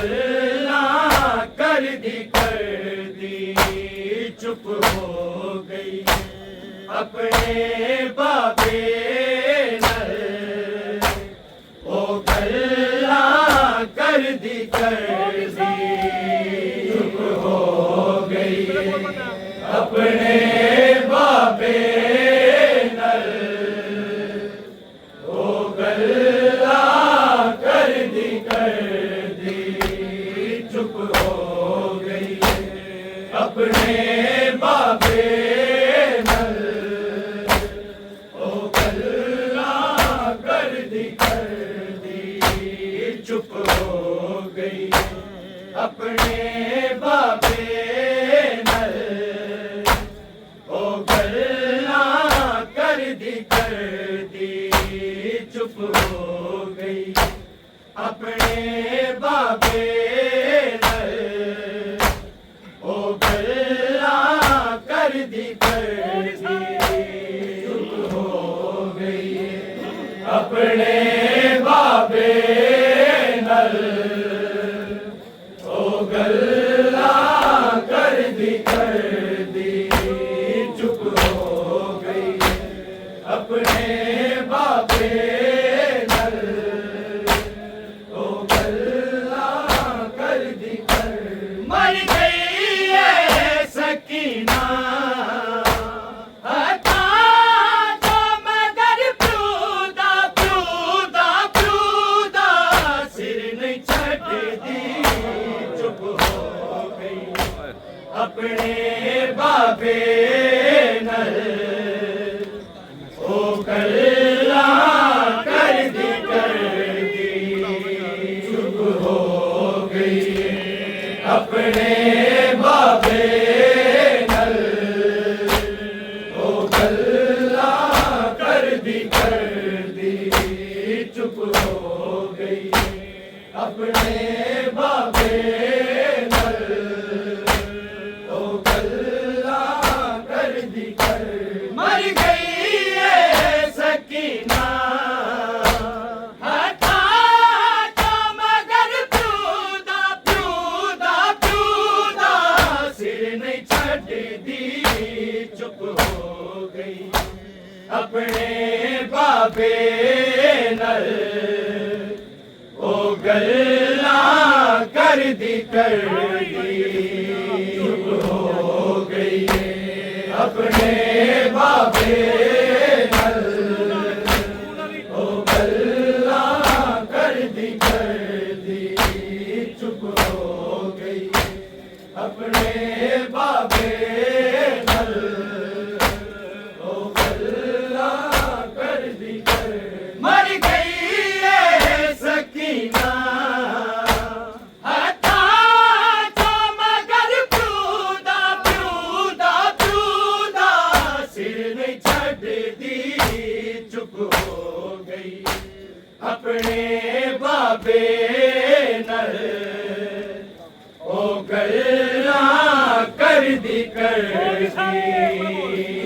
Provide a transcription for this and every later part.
गल्ला कर दी चुप हो गई अपने बाबे नल। ओ गल्ला कर दी चुप हो गई अपने बाबे नल। ओ गल्ला कर दी चुप हो गई अपने बाबे नल। ओ गल्ला कर दी चुप हो गई अपने बाबे नल। ओ गल्ला कर दी चुप हो गई अपने बाबे नल। ओ गल्ला कर दी चुप हो गई अपने बाबे नल। ओ गल्ला कर दी चुप हो गई अपने बाबे नल। ओ गल्ला कर दी मर गई है सकीना हटा तो मगर प्रूदा प्रूदा प्रूदा सिर नहीं छट दी चुप हो गई अपने बाबे नल। ओ गल्ला कर दी चुप हो गई अपने बाबे नल। ओ गल्ला कर दी चुप हो गई अपने बाबे नल। ओ गल्ला कर दी मर गई है सकीना हटा तो मगर प्रूदा प्रूदा प्रूदा सिर नहीं छट दी चुप हो गई अपने बाबे नल। ओ गल्ला कर दी चुप हो गई अपने बाबे नल। ओ गल्ला कर दी चुप हो गई अपने बाबे नल। ओ गल्ला कर दी मर गई है सकीना हटा तो मगर प्रूदा प्रूदा प्रूदा सिर नहीं छट दी चुप हो गई अपने बाबे नल। ओ गल्ला कर दी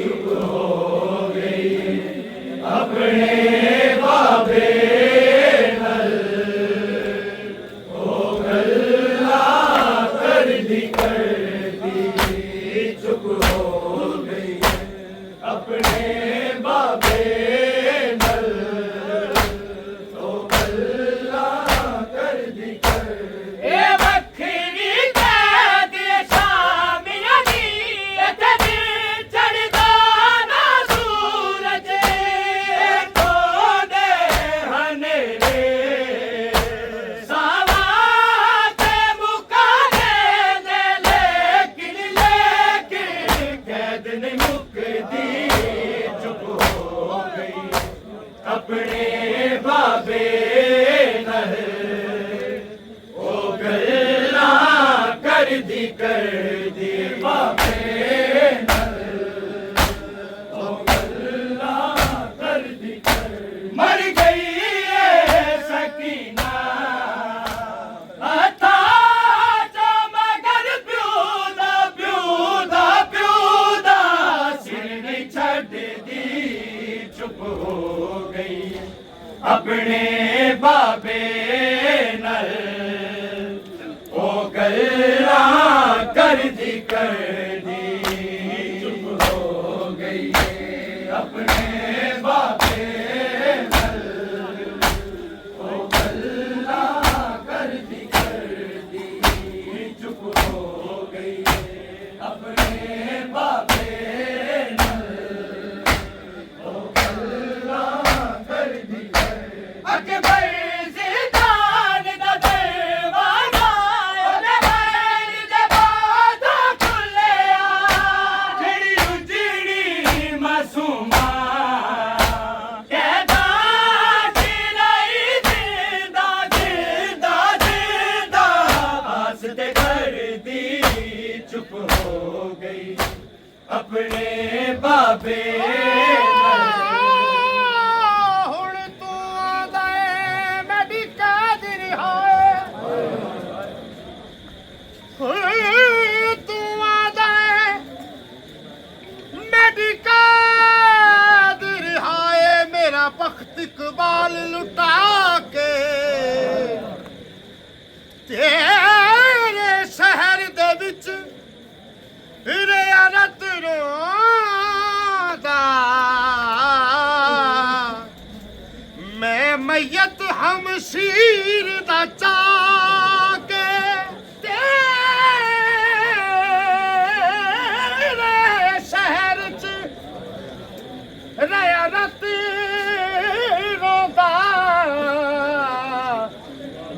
चुप हो गई अपने बाबे नल। ओ गल्ला कर दी चुप हो गई अपने बाबे नल। ओ गल्ला कर दी ए बखरी कैद शामिया दी तेरी चढ़दा ना सूरज को दे हनेरे सावा से मुकाने दे लेकिन कैद नहीं मुकदी चुप हो गई अपने बाबे नल। ओ गल्ला कर दी बाबे नल। ओ गल्ला कर दी मर गई है सकीना हटा तो मगर प्रूदा प्रूदा प्रूदा सिर नहीं छट दी चुप हो गई अपने बाबे नल। कर दी चुप हो गई अपने बाबे नल ओ गल्ला कर दी चुप हो गई अपने बाबे नल ओ गल्ला कर दी अकबर ज़िदान दा दरवाज़ा ओदे बैल दे बादा खुलिया जेड़ी उजड़ी मासूमा कहदा चिराई जिंदा जिंदा जिंदा आस ते कर दी चुप हो गई अपने बाबे ਹੁਣ ਤੂੰ ਆਂਦਾ ਏ ਮੈਡੀ ਕਾਦਰ ਹਾਏ ਤੂੰ ਆਂਦਾ ਏ ਮੈਡੀ ਕਾਦਰ ਹਾਏ ਮੇਰਾ ਬਖਤ ਇਕਬਾਲ ਲੁਟਾ ਕੇ ਤੇਰੇ ਸ਼ਹਿਰ ਦੇ ਵਿੱਚ ਰਿਆਨਤ ਰੋਦਾ ਮੈਂ ਮਯਤ ਹਮਸ਼ੀਰ ਦਾ ਚਾਕੇ ਤੇਰੇ ਸ਼ਹਿਰ ਚ ਰਿਆਨਤ ਰੋਦਾ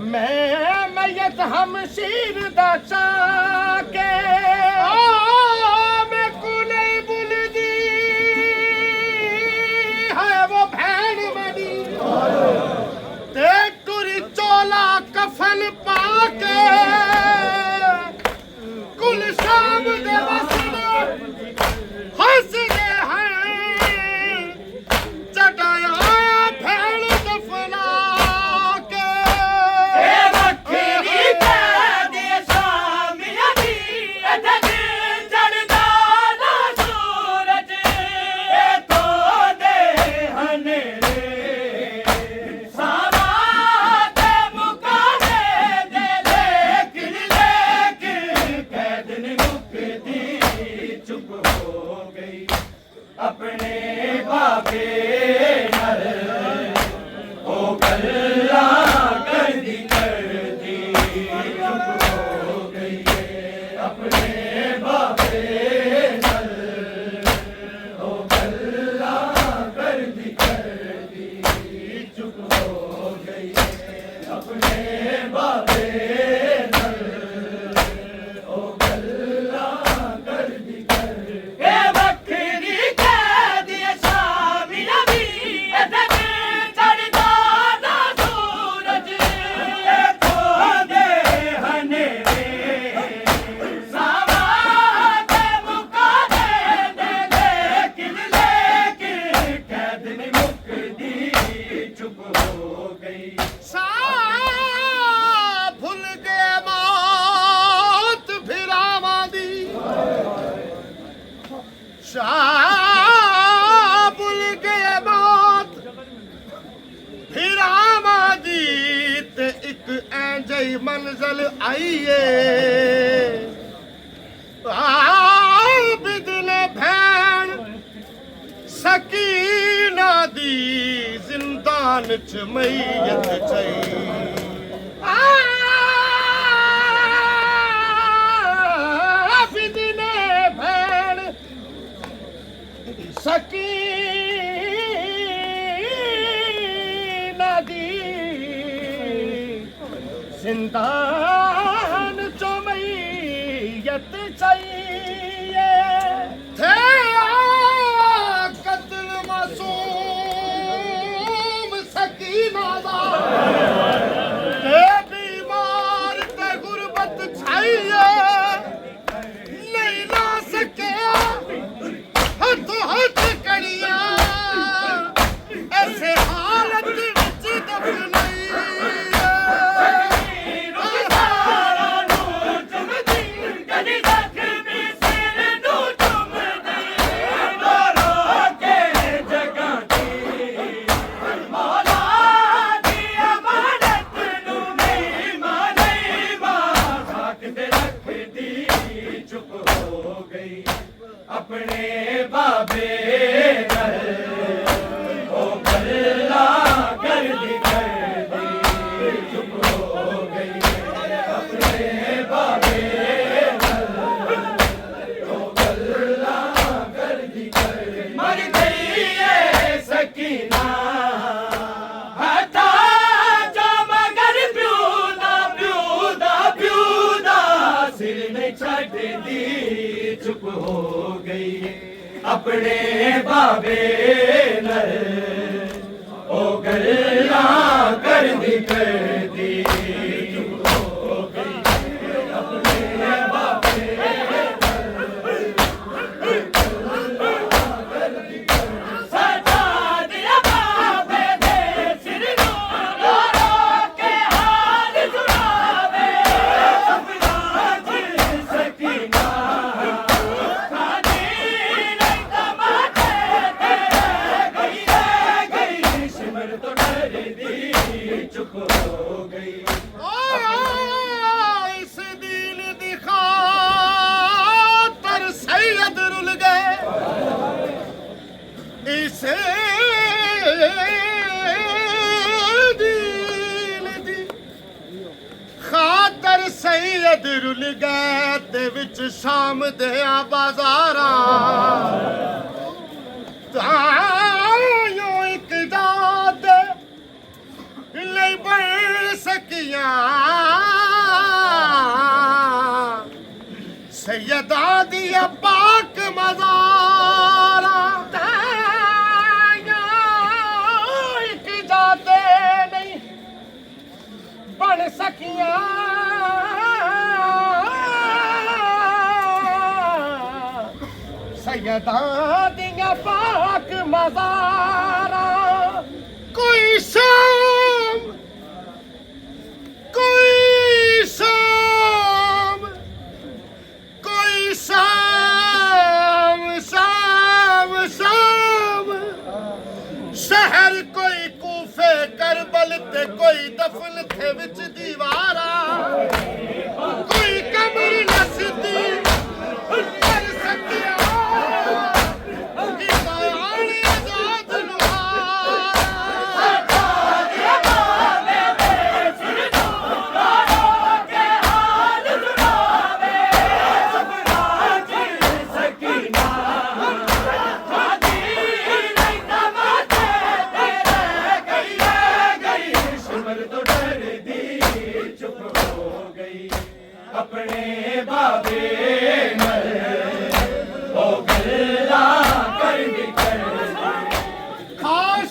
ਮੈਂ ਮਯਤ ਹਮਸ਼ੀਰ ਦਾ ਚਾਕੇ ਮੈਂ ਕੋ ਨਹੀਂ ਭੁੱਲਦੀ ਹੈ ਉਹ ਭੈਣ ਮੇਰੀ ਤੇ ਟੁਰੀ ਚੋਲਾ ਕਫਨ ਪਾ ਕੇ ਕੁਲ ਸ਼ਾਮ ਦੇ ਵਸਣ ਹੱਸਦੇ ਹਨ ਚਟਾਇਆ ਭੈਣ ਦਫਨਾ ਕੇ ਵੱਖਰੀ ਕਹਿ ਦੇ ਸਾਮੀਆਂ ਦੀ ਇੱਥੇ ਦਿਨ ਚੜ੍ਹਦਾ ਨਾ ਸੂਰਜ ਇੱਥੋਂ ਦੇ ਹਨੇਰੇ ਸਾਵਾਂ ਤੇ ਮੁਕਾਦੇ ਦੇ ਲੇਕਿਨ ਕੈਦ ਨੀ ਮੁੱਕਦੀ ਚੁੱਪ ਹੋ ਗਈ ਆਪਣੇ ਬਾਬੇ ਨਾਲ ਉਹ ਗੱਲਾਂ ਕਰਦੀ ਚੁੱਪ ਹੋ ਗਈ ਆਪਣੇ ਬਾਬੇ ਨਾਲ ਉਹ ਗੱਲਾਂ ਕਰਦੀ ਚੁੱਪ ਹੋ ਗਈ ਆਪਣੇ ਬਾਬੇ ਨਾਲ ਉਹ ਗੱਲਾਂ ਕਰਦੀ ਇਹ ਵੱਖਰੀ ਕਹਿ ਦੀ ਸ਼ਾਮੀਆਂ ਦੀ ਇੱਥੇ ਦਿਨ ਚੜ੍ਹਦਾ ਨਾ ਸੂਰਜ ਇੱਥੋਂ ਦੇ ਹਨੇਰੇ ਸਾਵਾਂ ਤੇ ਮੁਕਾਦੇ ਦੇ ਲੇਕਿਨ ਕੈਦ ਨੀ ਮੁੱਕਦੀ ਚੁੱਪ ਹੋ ਗਈ ਸਾ ਭੁੱਲ ਗਏ ਮੌਤ ਫਿਰਾਵਾਂ ਦੀ ਸ਼ਾਹ ਭੁੱਲ ਗਏ ਮੌਤ ਫਿਰਾਵਾਂ ਦੀ ਤੇ ਇੱਕ ਐਂ ਜਿਹੀ ਮੰਜ਼ਲ ਆਈਏ ਆਬਿਦ ਨੇ ਭੈਣ ਸਕੀਨਾ ਦੀ ਜ਼ਿੰਦਾਨ ਚ ਮਈਤ ਚਈ ਆਬਿਦ ਨੇ ਭੈਣ ਸਕੀਨਾ ਦੀ ਜ਼ਿੰਦਾਨ ਚ ਮਈਤ ਚਈਏ ਥੇ ਕਤਲ ਮਾਸੂਮ ਸਕੀਨਾ ਦਾ ਤੇ ਵੀ अपने बाबे नर ओ गल्ला कर दी चुप हो गई अपने बाबे नर ओ गल्ला कर दी मर गई है सकीना हटा जो मगर प्यूदा सिर में छड़ दी चुप हो गई अपने बाबे नर ओ गल्ला कर दी चुप हो गई अपने बाबे सजा दिया बाबे दे सिर रो रो के हाल सुनावे सफराज सकीना खादी नहीं तमाचे गई सिमर तो डर दी चुप हो गई इस दिल दिखातर सैयद रुल गए इस दिल दी खातर सैयद रुल गए ते विच शाम दे बाजारां तायो एक जात नहीं बन सकियां सैयदा दिया पाक मज़ारा एक जाते नहीं बन सकियां सैयदा दिया पाक मज़ारा कोई शाम शहर कोई कूफे करबल ते कोई दफन थे विच दीवारा कोई कमर नसदी कर सकिया आने आजाद तो डर दी चुप हो गई अपने बाबे नर ओ गल्ला कर दी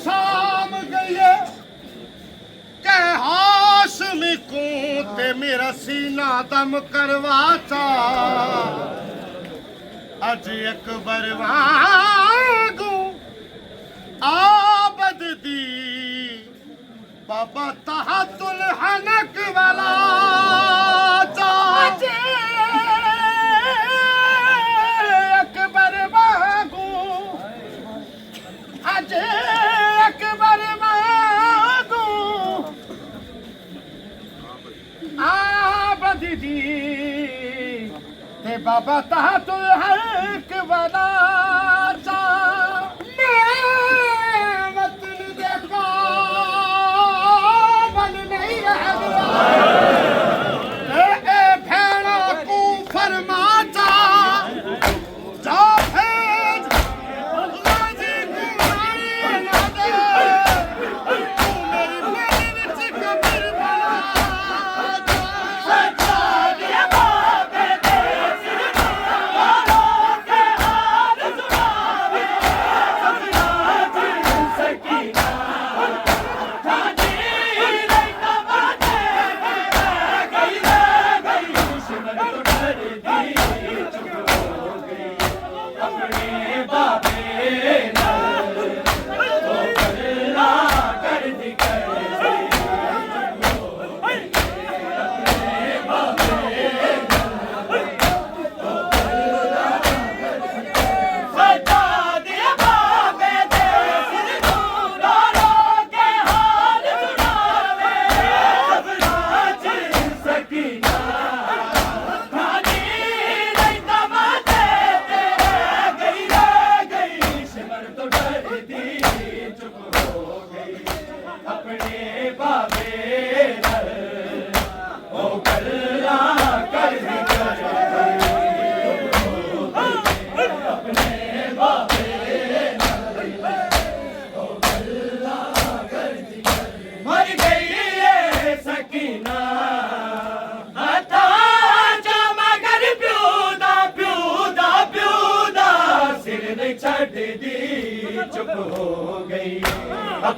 शाम गई के हाशमी को ते मेरा सीना दम करवाचा अज अकबर वांगू आबद दी बाबा तहतुल हनक वाला चाचे अकबर वांगू अजे अकबर वांगू आबद दी ते बाबा तहतुल हनक वाला चा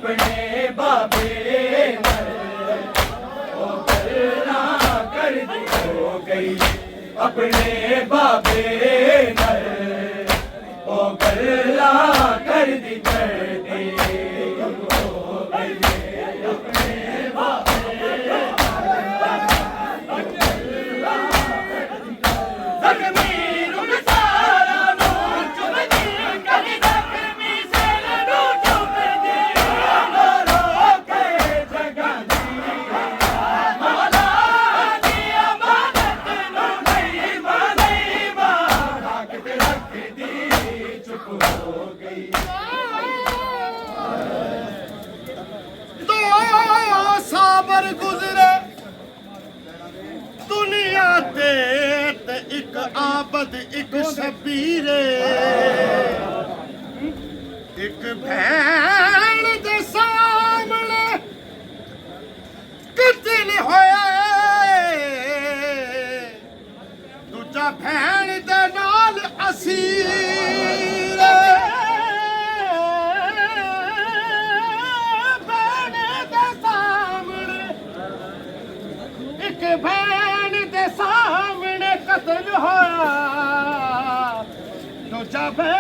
ਆਪਣੇ ਬਾਬੇ ਨਾਲ ਉਹ ਗੱਲਾਂ ਕਰਦੀ ਹੋ ਗਈ ਆਪਣੇ ਬਾਬੇ ਨਾਲ ਉਹ ਗੱਲਾਂ ਕਰਦੀ ਕਰਦੀ ਹੋ ਗਈ ਆਪਣੇ ਬਾਬੇ ਜ਼ਖਮੀ ਨੂੰ ਸਾਰਾ ਨੂੰ ਚੁਭਦੀ ਕਦੀ ਜ਼ਖਮੀ ਸਿਰ ਨੂੰ ਚੁਭਦੀ ਰੋ ਕੇ ਜਗਾਂਦੀ ਮੌਲਾ ਦੀ ਅਮਾਨਤ ਨੂੰ ਨਹੀਂ ਤਾਕਤ ਰੱਖਦੀ ਚੁੱਪ ਹੋ ਗਈ ਦੋ ਸਾਬਰ ਗੁਜ਼ਰੇ ਦੁਨੀਆ ਤੇ ਇੱਕ ਆਬਦ ਇੱਕ ਸ਼ਬੀਰੇ ਇੱਕ ਭੈਣ ਦੇ ਸਾਹਮਣੇ ਕਤਲ ਹੋਇਆ ਦੂਜਾ ਭੈਣ ਦੇ ਨਾਲ ਅਸੀਰ ਭੈਣ ਦੇ ਸਾਹਮਣੇ ਇੱਕ ਭੈਣ ਦੇ ਸਾਹਮਣੇ ਕਤਲ ਹੋਇਆ ਦੂਜਾ ਭੈਣ